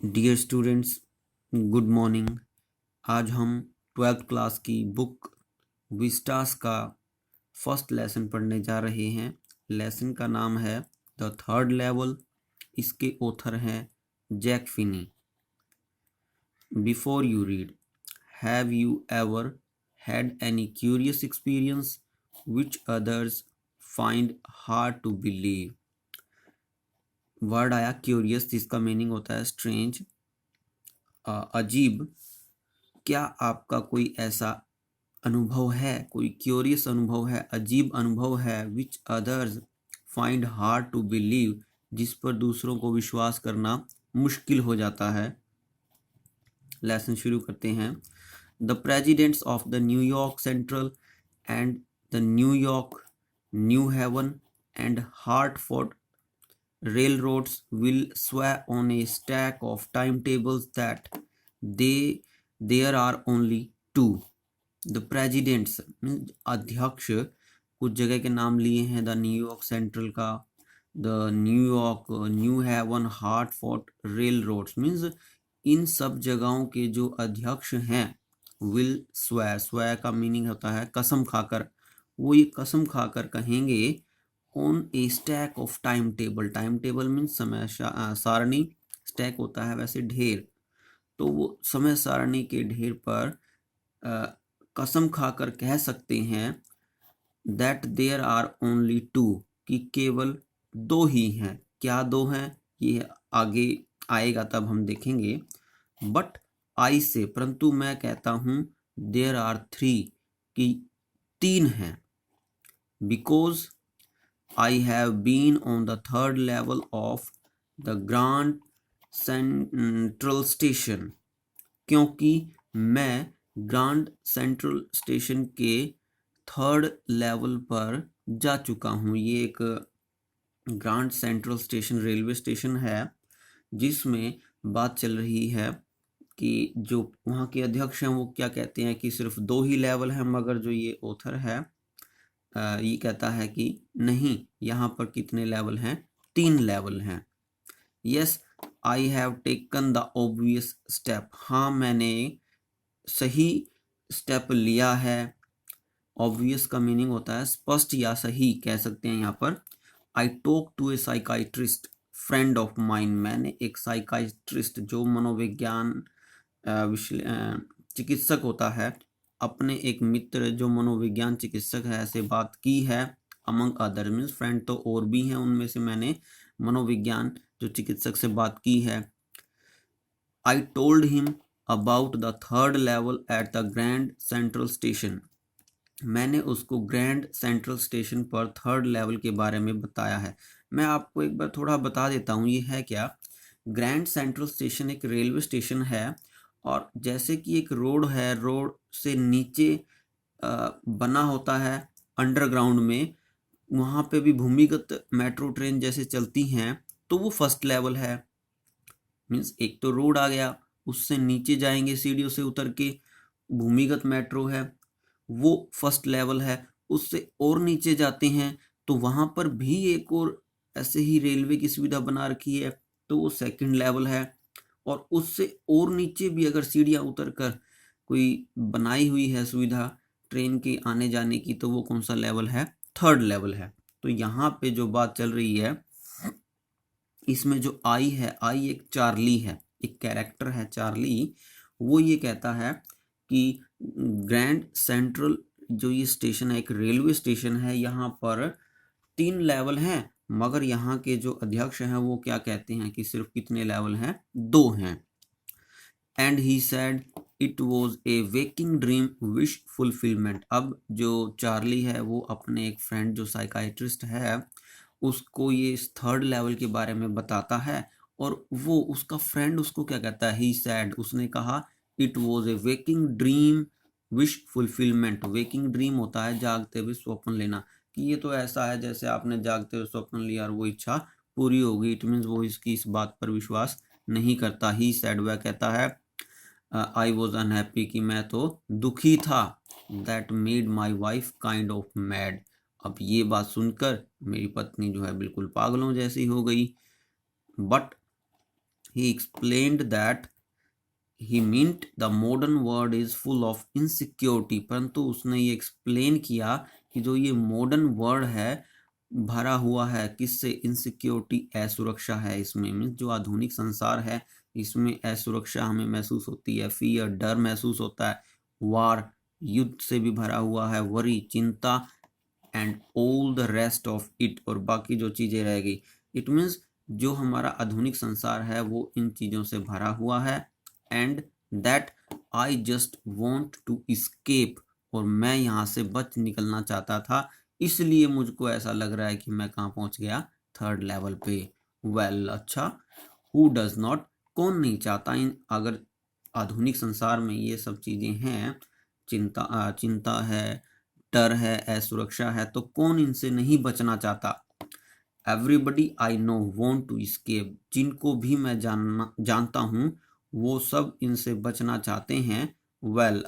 Dear students, good morning. आज हम 12th class की बुक विस्टास का फर्स्ट लेसन पढ़ने जा रहे हैं। लेसन का नाम है द थर्ड लेवल। इसके ऑथर हैं Jack Finney. Before you read, have you ever had any curious experience which others find hard to believe? Word आया क्यूरियस, जिसका मीनिंग होता है स्ट्रेंज, अजीब। क्या आपका कोई ऐसा अनुभव है, कोई क्यूरियस अनुभव है, अजीब अनुभव है, which others find hard to believe, जिस पर दूसरों को विश्वास करना मुश्किल हो जाता है? लेसन शुरू करते हैं। The president's of the New York central and the New York New heaven and Hartford railroads will sway on a stack of timetables that there are only two. The presidents अध्यक्ष कुछ जगह के नाम लिए हैं, द न्यूयॉर्क सेंट्रल का, the New York New Haven Hartford railroads means इन सब जगहों के जो अध्यक्ष हैं विल स्वे, स्वे का मीनिंग होता है कसम खाकर। वो ये कसम खाकर कहेंगे on A stack of time table. Time table means समय सारणी, स्टैक होता है वैसे ढेर, तो वो समय सारणी के ढेर पर कसम खाकर कह सकते हैं that there are only two, कि केवल दो ही हैं। क्या दो हैं ये आगे आएगा तब हम देखेंगे। बट आई से, परंतु मैं कहता हूँ, देयर आर थ्री, कि तीन हैं। Because I have been on the third level of the Grand Central Station, क्योंकि मैं ग्रांड सेंट्रल स्टेशन के थर्ड लेवल पर जा चुका हूँ। ये एक grand central station railway station है जिसमें बात चल रही है कि जो वहाँ के अध्यक्ष हैं वो क्या कहते हैं कि सिर्फ दो ही लेवल हैं, मगर जो ये ऑथर है ये कहता है कि नहीं, यहाँ पर कितने लेवल हैं? तीन लेवल हैं। Yes I have taken the obvious step, हाँ मैंने सही स्टेप लिया है। ऑब्वियस का मीनिंग होता है स्पष्ट या सही, कह सकते हैं यहाँ पर। I talk to a psychiatrist friend of mine, मैंने एक साइकाइट्रिस्ट जो मनोविज्ञान चिकित्सक होता है, अपने एक मित्र जो मनोविज्ञान चिकित्सक है ऐसे बात की है। अमंग अदर मीन्स फ्रेंड तो और भी हैं, उनमें से मैंने मनोविज्ञान जो चिकित्सक से बात की है। I told him about the third level at the grand Central station, मैंने उसको ग्रैंड सेंट्रल स्टेशन पर थर्ड लेवल के बारे में बताया है। मैं आपको एक बार थोड़ा बता देता हूँ ये है क्या। ग्रैंड सेंट्रल स्टेशन एक रेलवे स्टेशन है, और जैसे कि एक रोड है, रोड से नीचे बना होता है अंडरग्राउंड में, वहाँ पे भी भूमिगत मेट्रो ट्रेन जैसे चलती हैं, तो वो फर्स्ट लेवल है। मीन्स एक तो रोड आ गया, उससे नीचे जाएंगे सीढ़ियों से उतर के, भूमिगत मेट्रो है, वो फर्स्ट लेवल है। उससे और नीचे जाते हैं तो वहाँ पर भी एक और ऐसे ही रेलवे की सुविधा बना रखी है, तो वो सेकंड लेवल है। और उससे और नीचे भी अगर सीढ़ियाँ उतर कर कोई बनाई हुई है सुविधा ट्रेन के आने जाने की, तो वो कौन सा लेवल है? थर्ड लेवल है। तो यहाँ पे जो बात चल रही है इसमें जो आई है, आई एक चार्ली है, एक कैरेक्टर है चार्ली। वो ये कहता है कि ग्रैंड सेंट्रल जो ये स्टेशन है एक रेलवे स्टेशन है, यहाँ पर तीन लेवल हैं, मगर यहाँ के जो अध्यक्ष हैं वो क्या कहते हैं कि सिर्फ कितने लेवल हैं? दो हैं। And he said it was a waking dream wish fulfilment. अब जो चार्ली है वो अपने एक फ्रेंड जो साइकाइट्रिस्ट है उसको ये इस थर्ड लेवल के बारे में बताता है, और वो उसका फ्रेंड उसको क्या कहता है? ही सेड, उसने कहा it was a waking dream wish fulfilment. Waking dream होता है जागते हुए स्वप्न लेना, कि ये तो ऐसा है जैसे आपने जागते हुए स्वप्न लिया और वो इच्छा पूरी हो गई। इट मीन्स वो इसकी इस बात पर विश्वास नहीं करता। ही सेड, वह कहता है आई वॉज अनहैप्पी, कि मैं तो दुखी था। That made my wife kind of mad, अब ये बात सुनकर मेरी पत्नी जो है बिल्कुल पागलों जैसी हो गई। But He explained that he meant the modern world is full of insecurity. परंतु उसने ये एक्सप्लेन किया कि जो ये मॉडर्न वर्ल्ड है भरा हुआ है किससे, इनसिक्योरिटी, असुरक्षा है इसमें। मीन्स जो आधुनिक संसार है इसमें असुरक्षा हमें महसूस होती है, फियर, डर महसूस होता है, वार, युद्ध से भी भरा हुआ है, वरी, चिंता, and all the rest of it, और बाकी जो चीज़ें रह गई। इट मीन्स जो हमारा आधुनिक संसार है वो इन चीज़ों से भरा हुआ है, and that I just want to escape, और मैं यहाँ से बच निकलना चाहता था, इसलिए मुझको ऐसा लग रहा है कि मैं कहाँ पहुँच गया, थर्ड लेवल पे। वेल, अच्छा, हु डज नॉट, कौन नहीं चाहता इन, अगर आधुनिक संसार में ये सब चीज़ें हैं, चिंता है, डर है, असुरक्षा है, तो कौन इनसे नहीं बचना चाहता। Everybody I know want to escape, जिनको भी मैं जानता हूँ वो सब इनसे बचना चाहते हैं। Well,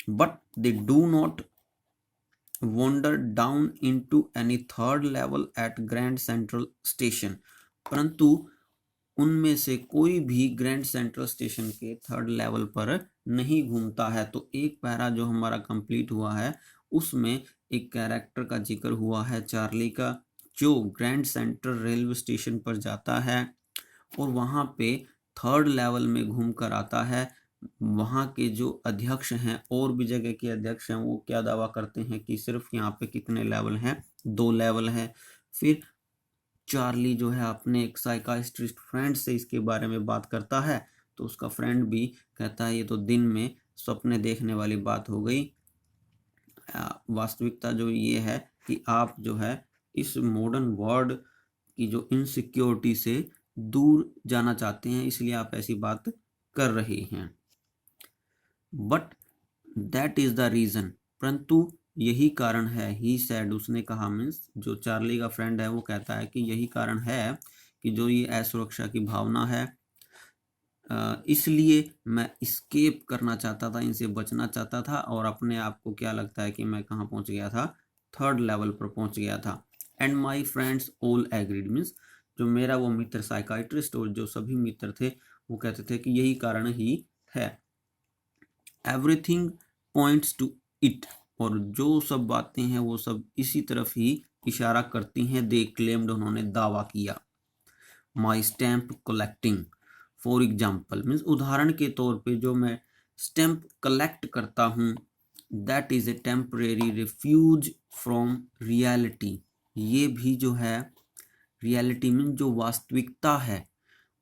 but they do not wander down into any third level at Grand Central station, परंतु उनमें से कोई भी ग्रैंड सेंट्रल स्टेशन के थर्ड लेवल पर नहीं घूमता है। तो एक पैरा जो हमारा कंप्लीट हुआ है उसमें एक कैरेक्टर का जिक्र हुआ है चार्ली का, जो ग्रैंड सेंट्रल रेलवे स्टेशन पर जाता है और वहाँ पे थर्ड लेवल में घूम कर आता है। वहाँ के जो अध्यक्ष हैं, और भी जगह के अध्यक्ष हैं, वो क्या दावा करते हैं कि सिर्फ यहाँ पे कितने लेवल हैं, 2 लेवल हैं। फिर चार्ली जो है अपने एक साइकाइट्रिस्ट फ्रेंड से इसके बारे में बात करता है, तो उसका फ्रेंड भी कहता है ये तो दिन में सपने देखने वाली बात हो गई, वास्तविकता जो ये है कि आप जो है इस मॉडर्न वर्ल्ड की जो इनसिक्योरिटी से दूर जाना चाहते हैं, इसलिए आप ऐसी बात कर रहे हैं। But that is the reason, परंतु यही कारण है, ही सैड, उसने कहा, मीन्स जो चार्ली का फ्रेंड है वो कहता है कि यही कारण है कि जो ये असुरक्षा की भावना है, इसलिए मैं स्केप करना चाहता था, इनसे बचना चाहता था, और अपने आप को क्या लगता है कि मैं कहाँ पहुँच गया था, थर्ड लेवल पर पहुँच गया था। And my friends all agreed, means जो मेरा वो मित्र साइकाइट्रिस्ट और जो सभी मित्र थे वो कहते थे कि यही कारण ही है। एवरीथिंग पॉइंट्स टू इट, और जो सब बातें हैं वो सब इसी तरफ ही इशारा करती हैं। दे क्लेम्ड, उन्होंने दावा किया। माई stamp collecting for example, means उदाहरण के तौर पे जो मैं स्टैम्प कलेक्ट करता हूँ, that is a temporary refuse from reality, ये भी जो है रियलिटी मीन्स जो वास्तविकता है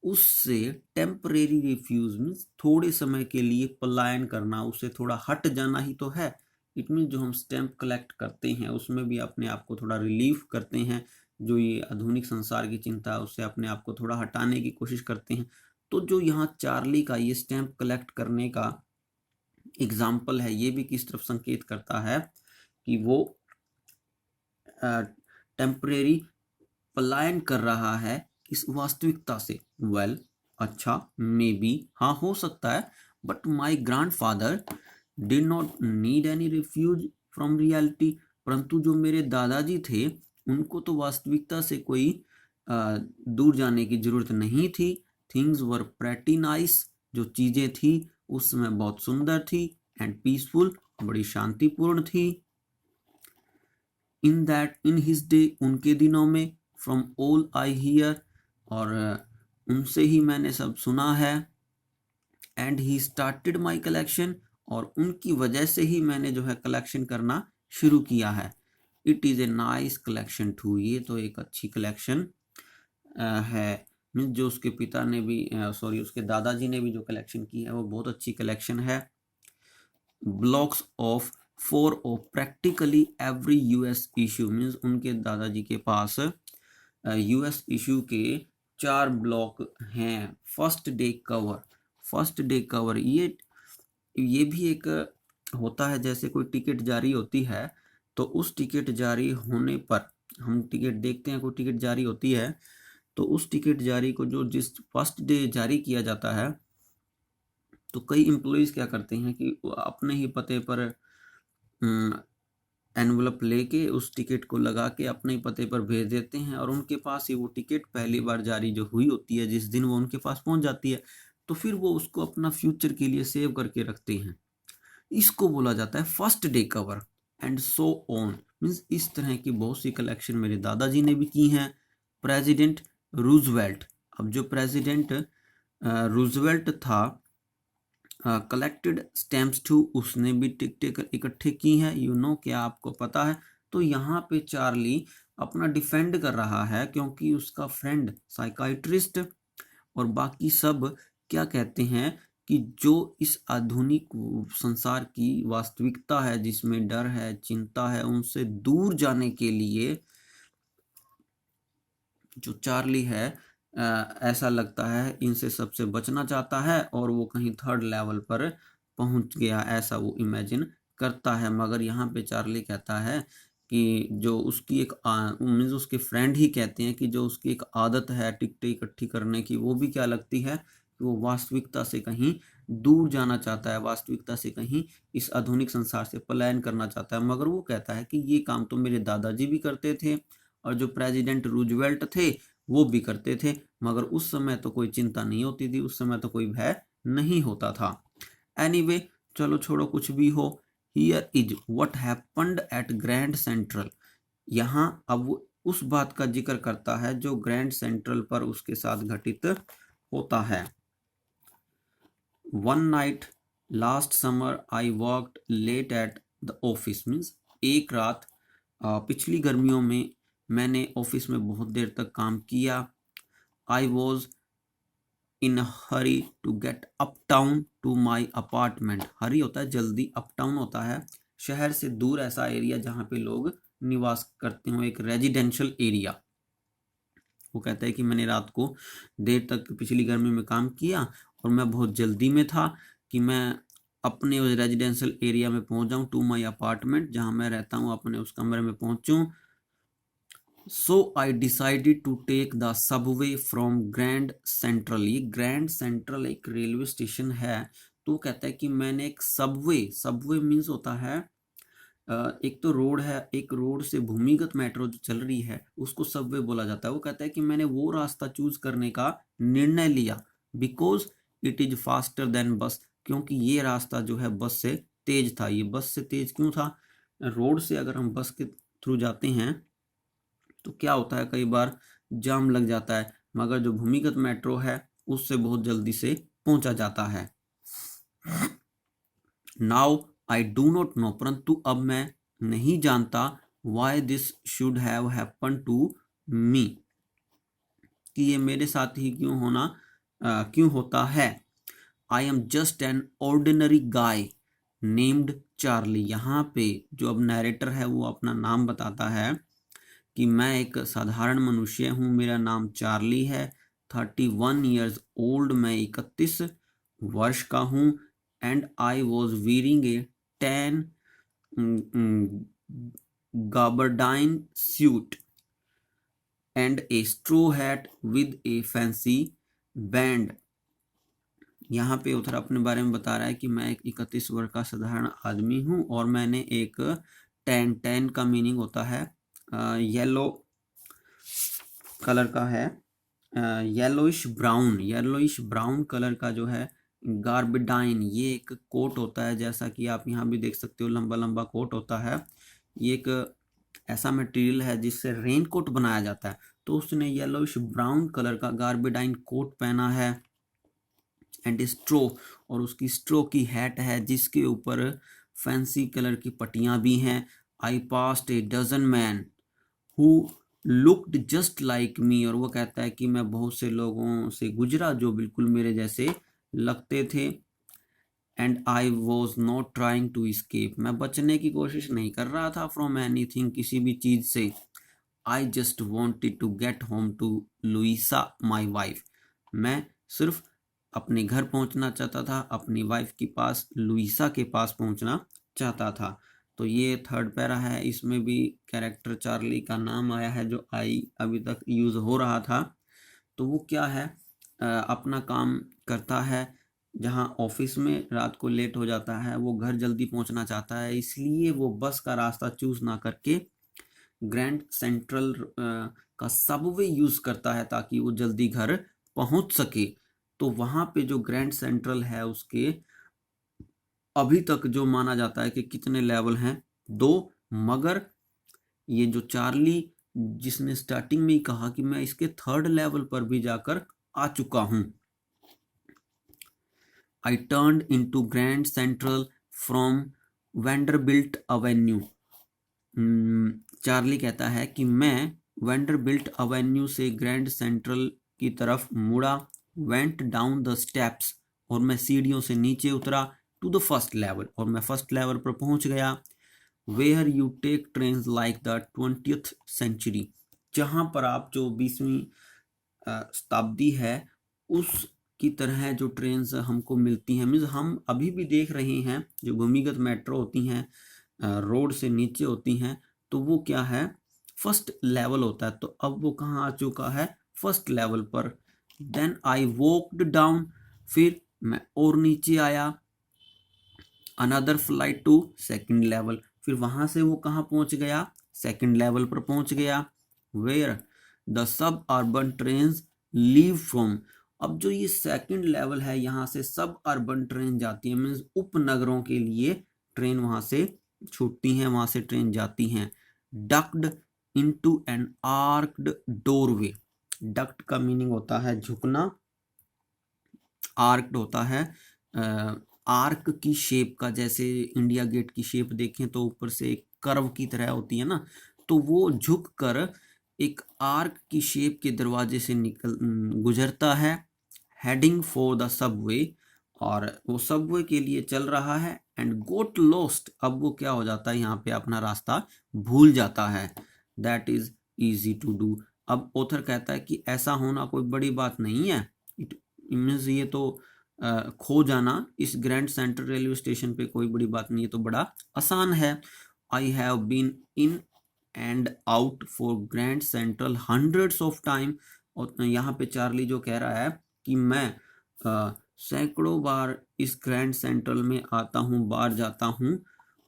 उससे टेम्परेरी रिफ्यूज मीन्स थोड़े समय के लिए पलायन करना, उससे थोड़ा हट जाना ही तो है। इट मीन्स जो हम स्टैम्प कलेक्ट करते हैं उसमें भी अपने आप को थोड़ा रिलीफ करते हैं, जो ये आधुनिक संसार की चिंता है उससे अपने आप को थोड़ा हटाने की कोशिश करते हैं। तो जो यहाँ चार्ली का ये स्टैम्प कलेक्ट करने का एग्जाम्पल है, ये भी किस तरफ संकेत करता है कि वो टेम्परेरी पलायन कर रहा है इस वास्तविकता से। वेल, अच्छा, मे बी, हाँ हो सकता है, but my grandfather did not need any refuse from reality, परंतु जो मेरे दादाजी थे उनको तो वास्तविकता से कोई दूर जाने की जरूरत नहीं थी। थिंग्स वर प्रेटी नाइस, जो चीजें थी उस समय बहुत सुंदर थी, एंड पीसफुल, बड़ी शांतिपूर्ण थी। इन हिज डे, उनके दिनों में, फ्रॉम ऑल आई हियर, और उनसे ही मैंने सब सुना है। And he started my collection, और उनकी वजह से ही मैंने जो है कलेक्शन करना शुरू किया है। It is a nice collection too, ये तो एक अच्छी कलेक्शन है। मीन्स जो उसके पिता ने भी सॉरी उसके दादाजी ने भी जो कलेक्शन की है वो बहुत अच्छी कलेक्शन है। Blocks of 4 of practically every US issue, means उनके दादाजी के पास यूएस इशू के 4 ब्लॉक हैं। फर्स्ट डे कवर, ये भी एक होता है, जैसे कोई टिकट जारी होती है तो उस टिकट जारी होने पर हम टिकट देखते हैं, कोई टिकट जारी होती है तो उस टिकट जारी को जो जिस फर्स्ट डे जारी किया जाता है, तो कई एम्प्लॉइज क्या करते हैं कि अपने ही पते पर एनवलप लेके उस टिकट को लगा के अपने पते पर भेज देते हैं और उनके पास ही वो टिकट पहली बार जारी जो हुई होती है, जिस दिन वो उनके पास पहुंच जाती है, तो फिर वो उसको अपना फ्यूचर के लिए सेव करके रखते हैं। इसको बोला जाता है first day cover and so on. Means इस तरह की बहुत सी कलेक्शन मेरे दादाजी ने भी की हैं। प्रेसिडेंट रूजवेल्ट, अब जो प्रेसिडेंट रूजवेल्ट था, कलेक्टेड स्टैम्प्स टू, उसने भी टिकटें इकट्ठे की हैं। क्या आपको पता है? तो यहाँ पे चार्ली अपना डिफेंड कर रहा है क्योंकि उसका फ्रेंड साइकाइट्रिस्ट और बाकी सब क्या कहते हैं कि जो इस आधुनिक संसार की वास्तविकता है जिसमें डर है, चिंता है, उनसे दूर जाने के लिए जो चार्ली है ऐसा लगता है इनसे सबसे बचना चाहता है और वो कहीं थर्ड लेवल पर पहुंच गया, ऐसा वो इमेजिन करता है। मगर यहाँ पे चार्ली कहता है कि जो उसकी एक मीन्स उसके फ्रेंड ही कहते हैं कि जो उसकी एक आदत है टिकटें इकट्ठी करने की, वो भी क्या लगती है कि वो वास्तविकता से कहीं दूर जाना चाहता है, वास्तविकता से कहीं इस आधुनिक संसार से पलायन करना चाहता है। मगर वो कहता है कि ये काम तो मेरे दादाजी भी करते थे और जो प्रेसिडेंट रूजवेल्ट थे वो भी करते थे, मगर उस समय तो कोई चिंता नहीं होती थी, उस समय तो कोई भय नहीं होता था। एनीवे, चलो छोड़ो कुछ भी हो। Here is what happened at Grand central. यहाँ अब वो उस बात का जिक्र करता है जो ग्रैंड सेंट्रल पर उसके साथ घटित होता है। One night last summer I worked late at the office. Means एक रात पिछली गर्मियों में मैंने ऑफिस में बहुत देर तक काम किया। I was in hurry to get uptown to my apartment. Hurry होता है जल्दी, अप टाउन होता है शहर से दूर ऐसा एरिया जहाँ पे लोग निवास करते हो, एक रेजिडेंशियल एरिया। वो कहता है कि मैंने रात को देर तक पिछली गर्मी में काम किया और मैं बहुत जल्दी में था कि मैं अपने उस रेजिडेंशियल एरिया में पहुंच जाऊं, टू माई अपार्टमेंट, जहां मैं रहता हूं, अपने उस कमरे में पहुंचूं। So I decided to take the subway from Grand Central. ये ग्रैंड सेंट्रल एक रेलवे स्टेशन है। तो कहता है कि मैंने एक सबवे, सबवे मीन्स होता है एक तो रोड है, एक रोड से भूमिगत मेट्रो जो चल रही है उसको सबवे बोला जाता है। वो कहता है कि मैंने वो रास्ता चूज करने का निर्णय लिया because it is faster than बस, क्योंकि ये रास्ता जो है बस से तेज था। ये बस से तेज क्यों था? रोड से अगर हम बस के थ्रू जाते हैं तो क्या होता है, कई बार जाम लग जाता है, मगर जो भूमिगत मेट्रो है उससे बहुत जल्दी से पहुंचा जाता है। Now I do not know, परंतु अब मैं नहीं जानता, why this should have happen to me, कि ये मेरे साथ ही क्यों होता है। I am just an ordinary guy named Charlie. यहाँ पे जो अब नरेटर है वो अपना नाम बताता है कि मैं एक साधारण मनुष्य हूँ, मेरा नाम चार्ली है, 31 ईयर्स ओल्ड, मैं 31 वर्ष का हूँ, and I was veering A tan gabardine suit and a straw hat with a fancy band। यहाँ पे उधर अपने बारे में बता रहा है कि मैं एक 31 वर्ष का साधारण आदमी हूँ और मैंने एक टैन, टैन का मीनिंग होता है येलो कलर का है, yellowish brown, yellowish brown colour का जो है गार्बेडाइन, ये एक कोट होता है, जैसा कि आप यहाँ भी देख सकते हो, लंबा लंबा कोट होता है। ये एक ऐसा मटेरियल है जिससे रेन कोट बनाया जाता है। तो उसने येलोइश ब्राउन कलर का गार्बेडाइन कोट पहना है एंड स्ट्रो, और उसकी स्ट्रो की हैट है जिसके ऊपर फैंसी कलर की पट्टियां भी हैं। I passed a dozen man who looked just like me, और वो कहता है कि मैं बहुत से लोगों से गुजरा जो बिल्कुल मेरे जैसे लगते थे। And I was not trying to escape, मैं बचने की कोशिश नहीं कर रहा था फ्रॉम एनीथिंग, किसी भी चीज से। I just wanted to get home to Luisa my wife, मैं सिर्फ अपने घर पहुंचना चाहता था, अपनी वाइफ के पास, लुइसा के पास पहुंचना चाहता था। तो ये थर्ड पैरा है, इसमें भी कैरेक्टर चार्ली का नाम आया है जो आई अभी तक यूज हो रहा था। तो वो क्या है, अपना काम करता है, जहाँ ऑफिस में रात को लेट हो जाता है, वो घर जल्दी पहुंचना चाहता है, इसलिए वो बस का रास्ता चूज ना करके ग्रैंड सेंट्रल का सबवे यूज करता है ताकि वो जल्दी घर पहुंच सके। तो वहां पे जो ग्रैंड सेंट्रल है उसके अभी तक जो माना जाता है कि कितने लेवल हैं, 2। मगर ये जो चार्ली, जिसने स्टार्टिंग में ही कहा कि मैं इसके 3rd लेवल पर भी जाकर आ चुका हूं। I turned into Grand Central from Vanderbilt Avenue। Charlie कहता है कि मैं वेंडरबिल्ट अवेन्यू से ग्रैंड सेंट्रल की तरफ मुड़ा, वेंट डाउन द स्टेप्स, और मैं सीढ़ियों से नीचे उतरा, टू द फर्स्ट लेवल, और मैं फर्स्ट लेवल पर पहुंच गया। Where you take train like the 20th century, जहां पर आप जो 20वीं शताब्दी है उस की तरह जो ट्रेन हमको मिलती हैं, मीन्स हम अभी भी देख रहे हैं जो भूमिगत मेट्रो होती हैं, रोड से नीचे होती हैं, तो वो क्या है, फर्स्ट लेवल होता है। तो अब वो कहाँ आ चुका है, फर्स्ट लेवल पर। देन आई वॉकड डाउन, फिर मैं और नीचे आया, another flight to second level, फिर वहां से वो कहाँ पहुंच गया, सेकंड लेवल पर पहुंच गया। Where the suburban train leave from, अब जो ये सेकंड लेवल है यहाँ से सब अर्बन ट्रेन जाती है, मीन्स उपनगरों के लिए ट्रेन वहां से छूटती हैं, वहां से ट्रेन जाती हैं। Ducked into an आर्क्ड doorway, duct का मीनिंग होता है झुकना, आर्क्ड होता है आर्क की शेप का, जैसे इंडिया गेट की शेप देखें तो ऊपर से एक कर्व की तरह होती है ना, तो वो झुक कर एक आर्क की शेप के दरवाजे से निकल गुजरता है। हेडिंग फॉर द सबवे, और वो सबवे के लिए चल रहा है। एंड गोट लॉस्ट, अब वो क्या हो जाता है, यहाँ पे अपना रास्ता भूल जाता है। That is easy to do, अब ऑथर कहता है कि ऐसा होना कोई बड़ी बात नहीं है। इट मीन्स ये तो खो जाना इस ग्रैंड सेंट्रल रेलवे स्टेशन पे कोई बड़ी बात नहीं है, तो बड़ा आसान है। I have been in and out for Grand Central hundreds of time, और यहाँ पे चार्ली जो कह रहा है कि मैं सैकड़ों बार इस ग्रैंड सेंट्रल में आता हूँ, बाहर जाता हूँ,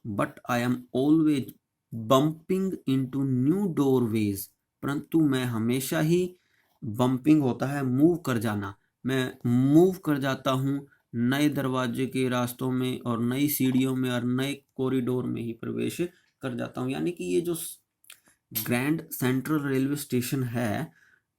but I am always bumping into new doorways, परंतु मैं हमेशा ही, बम्पिंग होता है मूव कर जाना, मैं मूव कर जाता हूँ नए दरवाजे के रास्तों में और नई सीढ़ियों में और नए कॉरिडोर में ही प्रवेश कर जाता हूँ। यानी कि ये जो ग्रैंड सेंट्रल रेलवे स्टेशन है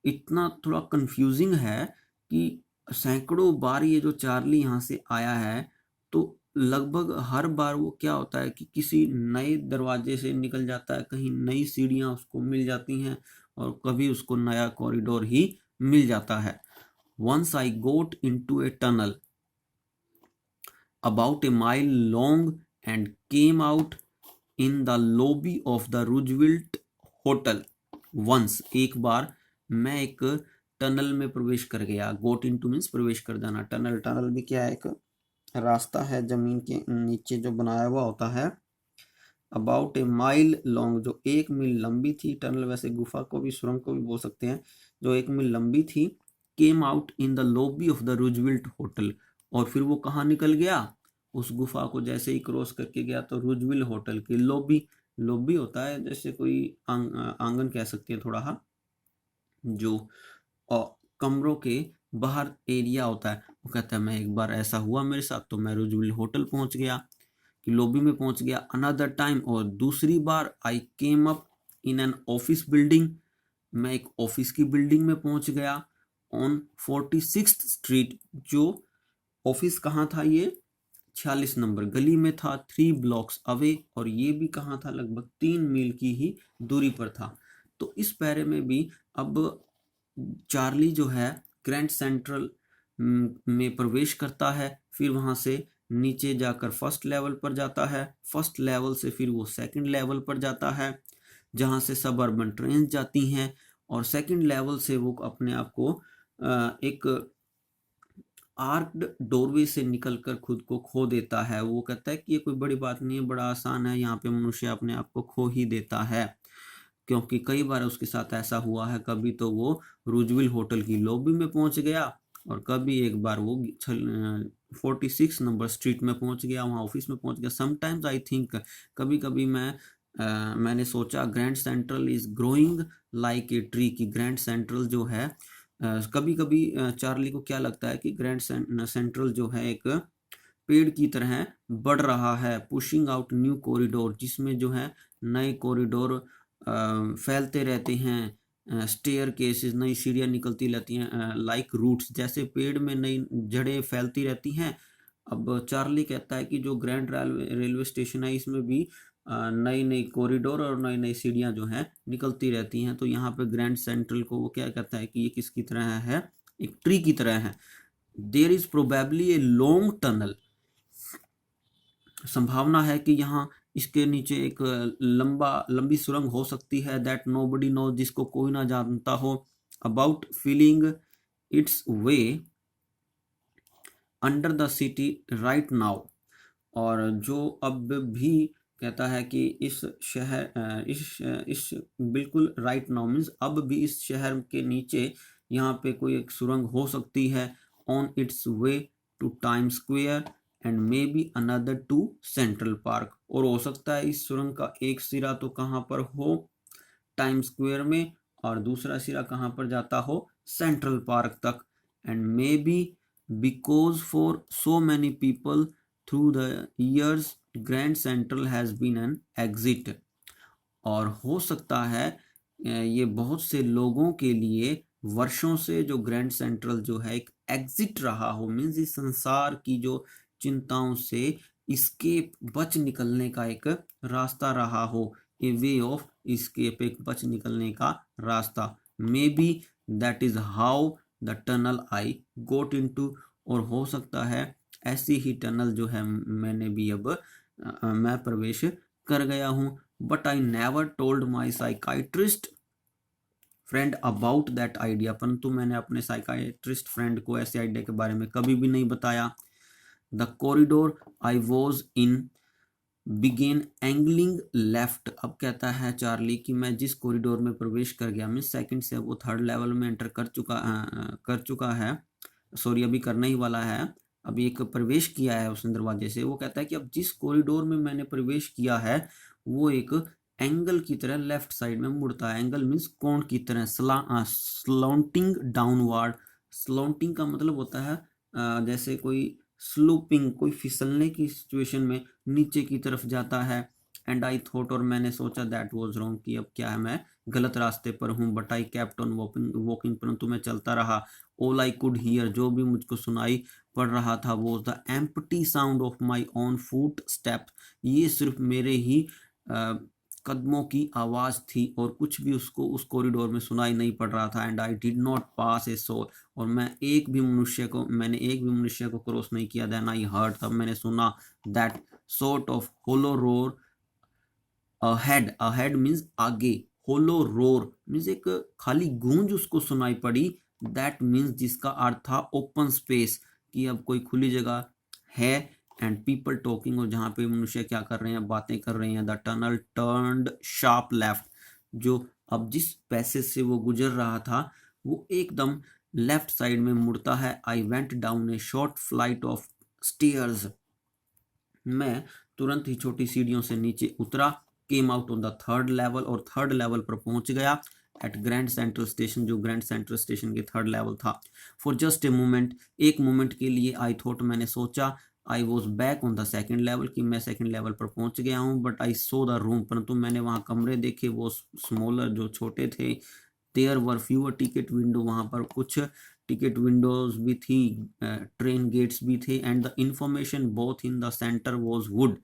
इतना थोड़ा कंफ्यूजिंग है कि सैकड़ों बार ये जो चार्ली यहाँ से आया है, तो लगभग हर बार वो क्या होता है कि किसी नए दरवाजे से निकल जाता है, कहीं नई सीढ़ियाँ उसको मिल जाती हैं और कभी उसको नया कॉरिडोर ही मिल जाता है। Once I got into a tunnel about a mile long and came out in the lobby of the Roosevelt Hotel। Once, एक बार मैं एक टनल में प्रवेश कर गया। गोट इनटू मीन्स प्रवेश कर जाना, टनल, टनल भी क्या है, एक रास्ता है जमीन के नीचे जो बनाया हुआ होता है। अबाउट ए माइल लॉन्ग, जो 1 मील लंबी थी, टनल वैसे गुफा को भी, सुरंग को भी बोल सकते हैं, जो 1 मील लंबी थी। Came out in the lobby of the Roosevelt hotel, और फिर वो कहाँ निकल गया, उस गुफा को जैसे ही क्रॉस करके गया तो रूजवेल्ट होटल की लॉबी, लॉबी होता है जैसे कोई आंगन कह सकते हैं थोड़ा, हाँ, जो कमरों के बाहर एरिया होता है। वो कहता है मैं एक बार ऐसा हुआ मेरे साथ, तो मैं रूजवेल्ट होटल पहुंच गया, कि लॉबी में पहुंच गया। अनदर टाइम, और दूसरी बार, I came up in an office building, मैं एक ऑफिस की बिल्डिंग में पहुंच गया। ऑन 46th स्ट्रीट, जो ऑफिस कहाँ था, ये 46 नंबर गली में था, 3 ब्लॉक्स अवे, और ये भी कहाँ था, लगभग 3 मील की ही दूरी पर था। तो इस पैरे में भी अब चार्ली जो है ग्रैंड सेंट्रल में प्रवेश करता है, फिर वहां से नीचे जाकर फर्स्ट लेवल पर जाता है, फर्स्ट लेवल से फिर वो सेकंड लेवल पर जाता है जहां से सब अर्बन ट्रेन जाती हैं, और सेकंड लेवल से वो अपने आप को एक आर्क्ड डोरवे से निकलकर खुद को खो देता है। वो कहता है कि ये कोई बड़ी बात नहीं है, बड़ा आसान है, यहाँ पे मनुष्य अपने आप को खो ही देता है, क्योंकि कई बार उसके साथ ऐसा हुआ है। कभी तो वो रूजवेल्ट होटल की लॉबी में पहुंच गया, और कभी एक बार वो 46 नंबर स्ट्रीट में पहुंच गया, वहाँ ऑफिस में पहुंच गया। समटाइम्स आई थिंक, कभी कभी मैंने सोचा, grand central is growing like a tree, की ग्रैंड सेंट्रल जो है, कभी कभी चार्ली को क्या लगता है कि ग्रैंड सेंट्रल जो है एक पेड़ की तरह बढ़ रहा है। पुशिंग आउट न्यू कॉरिडोर, जिसमें जो है नए कॉरिडोर फैलते रहते हैं, स्टेयर केसेस, नई सीढ़ियाँ निकलती रहती हैं, लाइक रूट्स, जैसे पेड़ में नई जड़ें फैलती रहती हैं। अब चार्ली कहता है कि जो ग्रैंड रेलवे स्टेशन है, इसमें भी नई नई कॉरिडोर और नई नई सीढ़ियाँ जो हैं निकलती रहती हैं। तो यहाँ पे ग्रैंड सेंट्रल को वो क्या कहता है कि ये किसकी तरह है, एक ट्री की तरह है। There is probably a long tunnel, संभावना है कि यहाँ इसके नीचे एक लंबी सुरंग हो सकती है। दैट नोबडी नो, जिसको कोई ना जानता हो। About feeling it's way under the city right now, और जो अब भी कहता है कि इस शहर इस बिल्कुल राइट नाउ मीन्स अब भी इस शहर के नीचे यहाँ पे कोई एक सुरंग हो सकती है। On its way to Times Square and maybe another to Central Park, और हो सकता है इस सुरंग का एक सिरा तो कहाँ पर हो, टाइम स्क्वायर में, और दूसरा सिरा कहाँ पर जाता हो, सेंट्रल पार्क तक। And maybe because for so many people through the years Grand Central has been an exit, और हो सकता है ये बहुत से लोगों के लिए वर्षों से जो ग्रैंड सेंट्रल जो है एक एग्जिट रहा हो, मीन्स इस संसार की जो चिंताओं से इस्केप, बच निकलने का एक रास्ता रहा हो, ए वे ऑफ इस्केप, एक बच निकलने का रास्ता। Maybe that is how the tunnel I got into, और हो सकता है ऐसी ही टनल जो है मैंने भी अब मैं प्रवेश कर गया हूँ। But I never told my psychiatrist friend about that idea, परंतु मैंने अपने साइकाइट्रिस्ट फ्रेंड को ऐसे आइडिया के बारे में कभी भी नहीं बताया। The corridor I was in began angling left, अब कहता है चार्ली कि मैं जिस कॉरिडोर में प्रवेश कर गया, मीन सेकंड से वो थर्ड लेवल में एंटर कर चुका है, सॉरी अभी करने ही वाला है, अभी एक प्रवेश किया है उसने दरवाजे से। वो कहता है कि अब जिस कॉरिडोर में मैंने प्रवेश किया है वो एक एंगल की तरह लेफ्ट साइड में मुड़ता है। एंगल मीन्स कोण की तरह, स्लॉन्टिंग डाउनवर्ड। स्लॉन्टिंग का मतलब होता है जैसे कोई स्लूपिंग, कोई फिसलने की सिचुएशन में नीचे की तरफ जाता है। एंड आई थॉट, और मैंने सोचा, दैट वॉज रॉन्ग, कि अब क्या है, मैं गलत रास्ते पर हूँ। But I kept on walking, परंतु मैं चलता रहा। ऑल आई कुड हियर, जो भी मुझको सुनाई पड़ रहा था, वो the empty sound of my own foot step, ये सिर्फ मेरे ही कदमों की आवाज़ थी, और कुछ भी उसको उस कॉरिडोर में सुनाई नहीं पड़ रहा था। And I did not pass a soul, और मैंने एक भी मनुष्य को क्रॉस नहीं किया। देन आई हर्ड, तब मैंने सुना, that sort of hollow roar ahead, ahead means आगे, होलो रोर मीन्स एक खाली गूंज उसको सुनाई पड़ी। दैट मीन्स जिसका अर्थ था ओपन स्पेस, कि अब कोई खुली जगह है। एंड पीपल टॉकिंग, और जहाँ पे मनुष्य क्या कर रहे हैं, बातें कर रहे हैं। The tunnel turned sharp left, जो अब जिस पैसेज से वो गुजर रहा था वो एकदम लेफ्ट साइड में मुड़ता है। I went down A short flight of stairs, मैं तुरंत ही छोटी सीढ़ियों से नीचे उतरा। Came out on the third level, और थर्ड लेवल पर पहुंच गया। एट ग्रैंड सेंट्रल स्टेशन, जो ग्रैंड सेंट्रल स्टेशन के थर्ड लेवल था। फॉर जस्ट ए मोमेंट, एक मोमेंट के लिए, आई थॉट, मैंने सोचा, I was back on the second level, कि मैं सेकेंड लेवल पर पहुंच गया हूँ। But I so the room, परंतु मैंने वहाँ कमरे देखे, वो स्मॉलर, जो छोटे थे। There were fewer ticket window, वहाँ पर कुछ टिकट विंडोज भी थी, ट्रेन गेट्स भी थे। And the information both in the centre was would,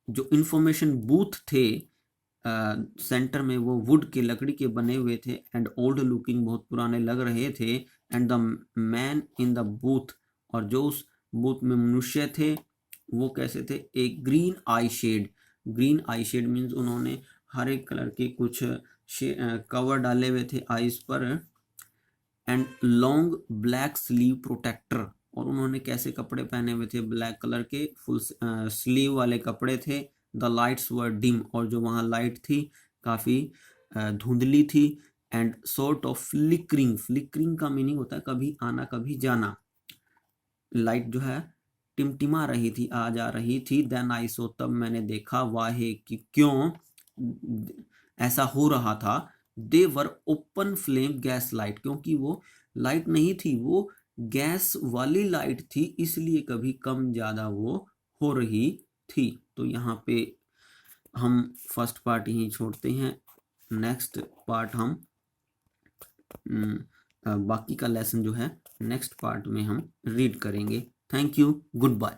जो इंफॉर्मेशन बूथ थे सेंटर में, वो वुड के, लकड़ी के बने हुए थे। एंड ओल्ड लुकिंग, बहुत पुराने लग रहे थे। And the man in the booth, और जो उस बूथ में मनुष्य थे वो कैसे थे, एक ग्रीन आई शेड। ग्रीन आई शेड मीन्स उन्होंने हरे कलर के कुछ कवर डाले हुए थे आईज पर। And long black sleeve protector, और उन्होंने कैसे कपड़े पहने हुए थे, ब्लैक कलर के फुल स्लीव वाले कपड़े थे। द लाइट्स वर डिम, और जो वहाँ लाइट थी काफ़ी धुंधली थी। And sort of flickering, flickering का मीनिंग होता है कभी आना कभी जाना। लाइट जो है टिमटिमा रही थी, आ जा रही थी। देन आई सो, तब मैंने देखा, वाहे कि क्यों ऐसा हो रहा था। They were open flame gas light, क्योंकि वो लाइट नहीं थी, वो गैस वाली लाइट थी, इसलिए कभी कम ज़्यादा वो हो रही थी। तो यहाँ पे हम फर्स्ट पार्ट यहीं छोड़ते हैं। नेक्स्ट पार्ट हम बाकी का लेसन जो है नेक्स्ट पार्ट में हम रीड करेंगे। Thank you, good bye.